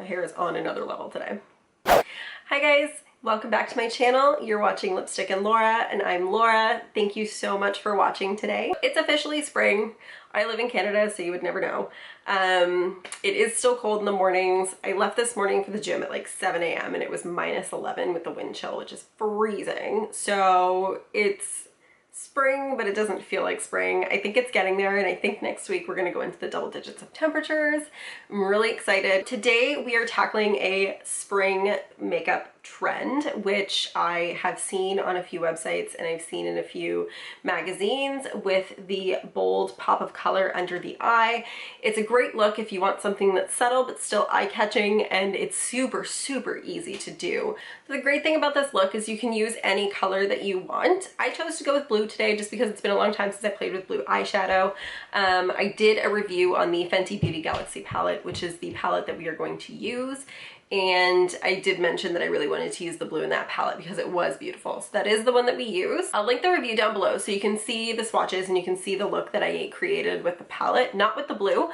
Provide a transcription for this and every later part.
My hair is on another level today. Hi guys, welcome back to my channel. You're watching Lipstick and Laura, and I'm Laura. Thank you so much for watching today. It's officially spring. I live in Canada, so you would never know. It is still cold in the mornings. I left this morning for the gym at like 7 a.m. and it was -11 with the wind chill, which is freezing. So it's spring, but it doesn't feel like spring. I think it's getting there, and I think next week we're gonna go into the double digits of temperatures. I'm really excited. Today we are tackling a spring makeup trend, which I have seen on a few websites and I've seen in a few magazines, with the bold pop of color under the eye. It's a great look if you want something that's subtle but still eye-catching, and it's super easy to do. So the great thing about this look is you can use any color that you want. I chose to go with blue today just because it's been a long time since I played with blue eyeshadow. I did a review on the Fenty Beauty Galaxy palette, which is the palette that we are going to use. And I did mention that I really wanted to use the blue in that palette because it was beautiful. So that is the one that we use. I'll link the review down below so you can see the swatches and you can see the look that I created with the palette, not with the blue.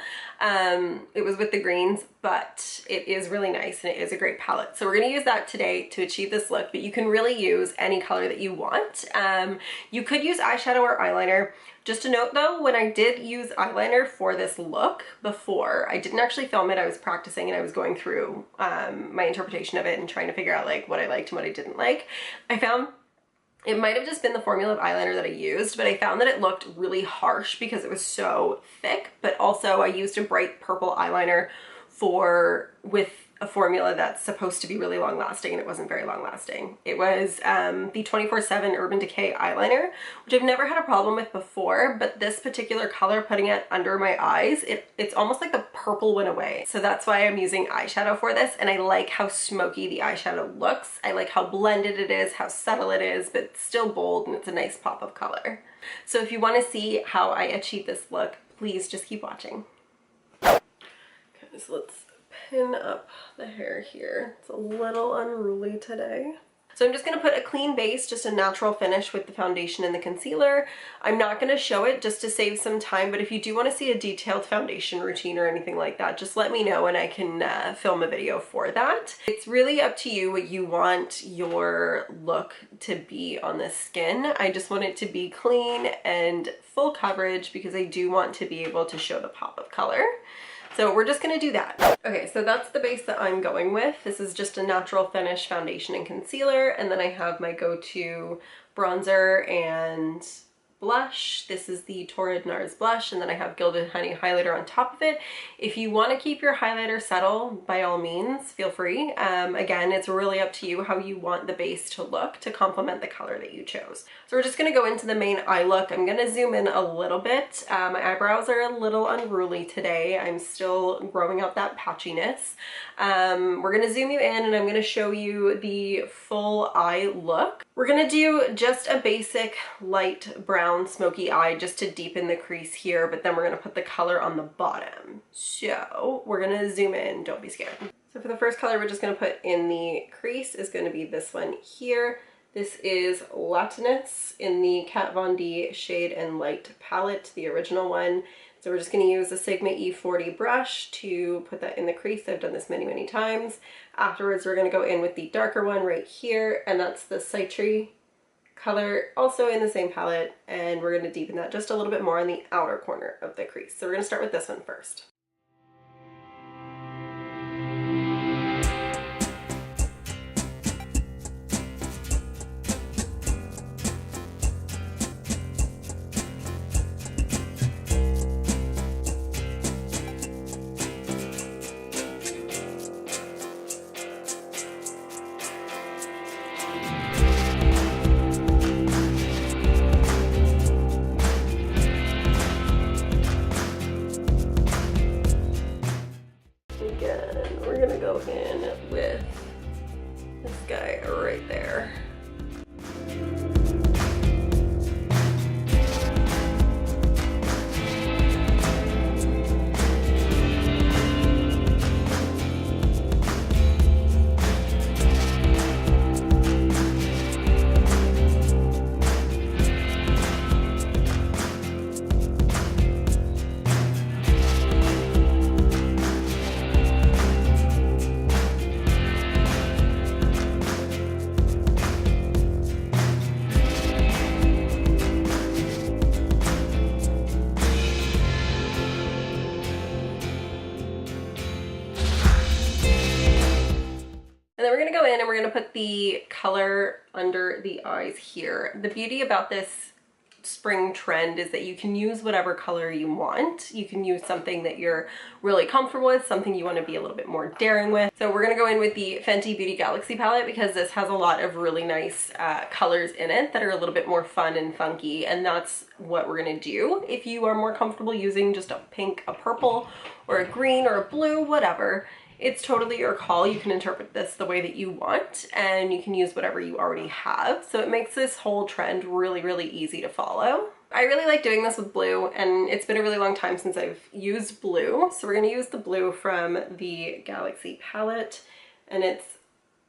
It was with the greens, but it is really nice and it is a great palette. So we're gonna use that today to achieve this look, but you can really use any color that you want. You could use eyeshadow or eyeliner. Just a note though, when I did use eyeliner for this look before, I didn't actually film it. I was practicing and I was going through my interpretation of it and trying to figure out like what I liked and what I didn't like. I found it might have just been the formula of eyeliner that I used, but I found that it looked really harsh because it was so thick, but also I used a bright purple eyeliner with a formula that's supposed to be really long lasting, and it wasn't very long lasting. It was the 24/7 Urban Decay eyeliner, which I've never had a problem with before, but this particular color, putting it under my eyes, it's almost like the purple went away. So that's why I'm using eyeshadow for this, and I like how smoky the eyeshadow looks. I like how blended it is, how subtle it is, but still bold, and it's a nice pop of color. So if you want to see how I achieve this look, please just keep watching. Okay, so let's pin up the hair here. It's a little unruly today. So I'm just going to put a clean base, just a natural finish with the foundation and the concealer. I'm not going to show it just to save some time, but if you do want to see a detailed foundation routine or anything like that, just let me know and I can film a video for that. It's really up to you what you want your look to be on the skin. I just want it to be clean and full coverage because I do want to be able to show the pop of color. So we're just gonna do that. Okay, so that's the base that I'm going with. This is just a natural finish foundation and concealer, and then I have my go-to bronzer and blush. This is the Torrid NARS blush, and then I have Gilded Honey highlighter on top of it. If you want to keep your highlighter subtle, by all means, feel free. Again, it's really up to you how you want the base to look to complement the color that you chose. So we're just going to go into the main eye look. I'm going to zoom in a little bit. My eyebrows are a little unruly today. I'm still growing out that patchiness. We're going to zoom you in and I'm going to show you the full eye look. We're going to do just a basic light brown smoky eye just to deepen the crease here, but then we're going to put the color on the bottom. So we're going to zoom in, don't be scared. So for the first color we're just going to put in the crease is going to be this one here. This is Latinus in the Kat Von D Shade and Light palette, the original one. So we're just going to use a Sigma E40 brush to put that in the crease. I've done this many times. Afterwards, we're going to go in with the darker one right here, and that's the Citry color, also in the same palette, and we're going to deepen that just a little bit more on the outer corner of the crease. So we're going to start with this one first. In with this guy right there. go in and we're gonna put the color under the eyes here. The beauty about this spring trend is that you can use whatever color you want. You can use something that you're really comfortable with, something you want to be a little bit more daring with. So we're going to go in with the Fenty Beauty Galaxy palette because this has a lot of really nice colors in it that are a little bit more fun and funky, and that's what we're going to do. If you are more comfortable using just a pink, a purple, or a green, or a blue, whatever, it's totally your call. You can interpret this the way that you want, and you can use whatever you already have. So it makes this whole trend really, really easy to follow. I really like doing this with blue, and it's been a really long time since I've used blue. So we're gonna use the blue from the Galaxy palette, and it's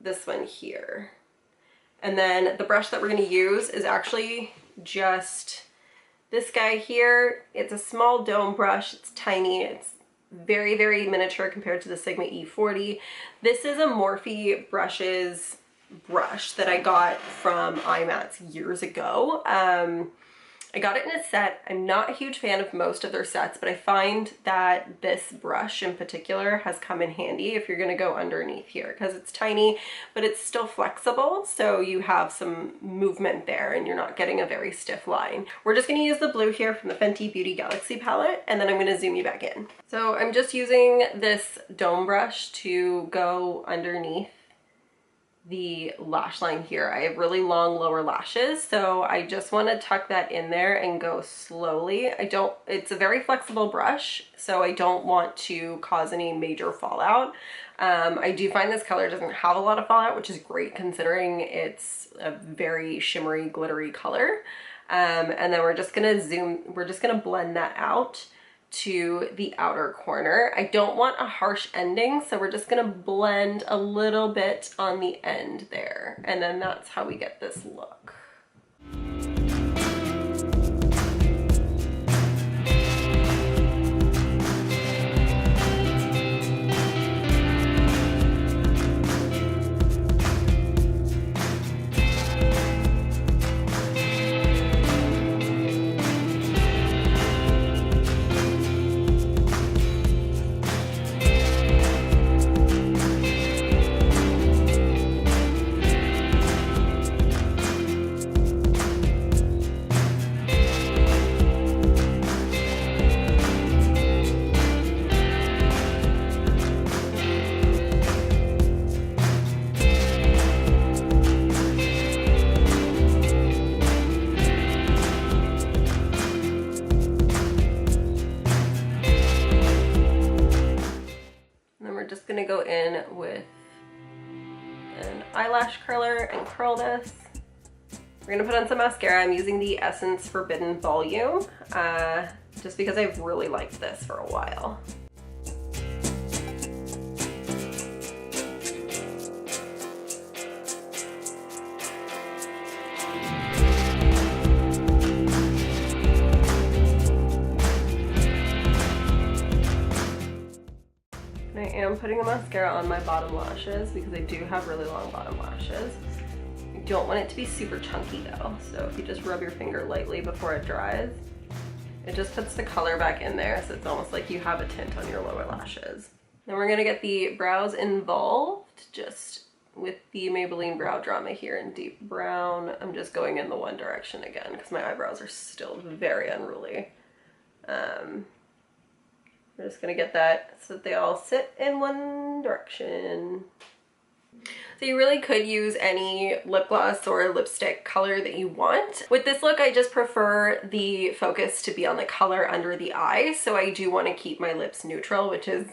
this one here. And then the brush that we're gonna use is actually just this guy here. It's a small dome brush, it's tiny, it's very, very miniature compared to the Sigma E40. This is a Morphe Brushes brush that I got from IMATS years ago. I got it in a set. I'm not a huge fan of most of their sets, but I find that this brush in particular has come in handy if you're gonna go underneath here, because it's tiny, but it's still flexible, so you have some movement there and you're not getting a very stiff line. We're just gonna use the blue here from the Fenty Beauty Galaxy palette, and then I'm gonna zoom you back in. So I'm just using this dome brush to go underneath the lash line here. I have really long lower lashes, so I just want to tuck that in there and go slowly. It's a very flexible brush, so I don't want to cause any major fallout. I do find this color doesn't have a lot of fallout, which is great considering it's a very shimmery, glittery color. And then we're just gonna blend that out to the outer corner. I don't want a harsh ending, so we're just gonna blend a little bit on the end there, and then that's how we get this look. Gonna go in with an eyelash curler and curl this. We're gonna put on some mascara. I'm using the Essence Forbidden Volume just because I've really liked this for a while. I'm putting a mascara on my bottom lashes because I do have really long bottom lashes. You don't want it to be super chunky though, so if you just rub your finger lightly before it dries, it just puts the color back in there, so it's almost like you have a tint on your lower lashes. Then we're gonna get the brows involved just with the Maybelline Brow Drama here in deep brown. I'm just going in the one direction again because my eyebrows are still very unruly. We're just gonna get that so that they all sit in one direction. So you really could use any lip gloss or lipstick color that you want. With this look, I just prefer the focus to be on the color under the eye, so I do want to keep my lips neutral, which is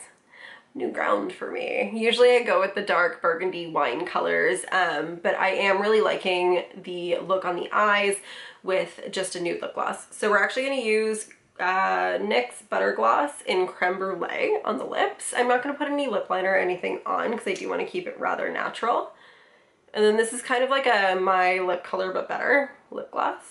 new ground for me. Usually I go with the dark burgundy wine colors, but I am really liking the look on the eyes with just a nude lip gloss. So we're actually gonna use NYX Butter Gloss in Creme Brulee on the lips. I'm not going to put any lip liner or anything on because I do want to keep it rather natural. And then this is kind of like a My Lip Color But Better lip gloss.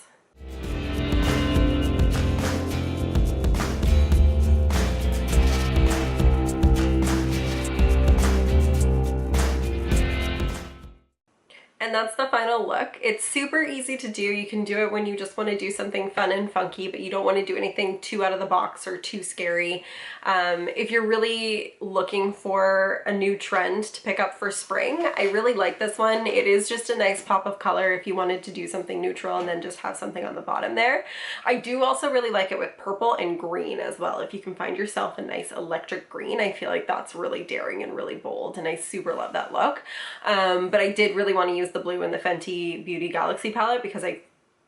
And that's the final look. It's super easy to do. You can do it when you just want to do something fun and funky, but you don't want to do anything too out of the box or too scary. If you're really looking for a new trend to pick up for spring, I really like this one. It is just a nice pop of color if you wanted to do something neutral and then just have something on the bottom there. I do also really like it with purple and green as well. If you can find yourself a nice electric green, I feel like that's really daring and really bold, and I super love that look. But I did really want to use the blue in the Fenty Beauty Galaxy palette because I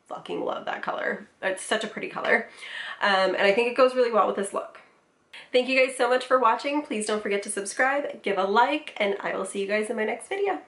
fucking love that color. It's such a pretty color. And I think it goes really well with this look. Thank you guys so much for watching. Please don't forget to subscribe, give a like, and I will see you guys in my next video.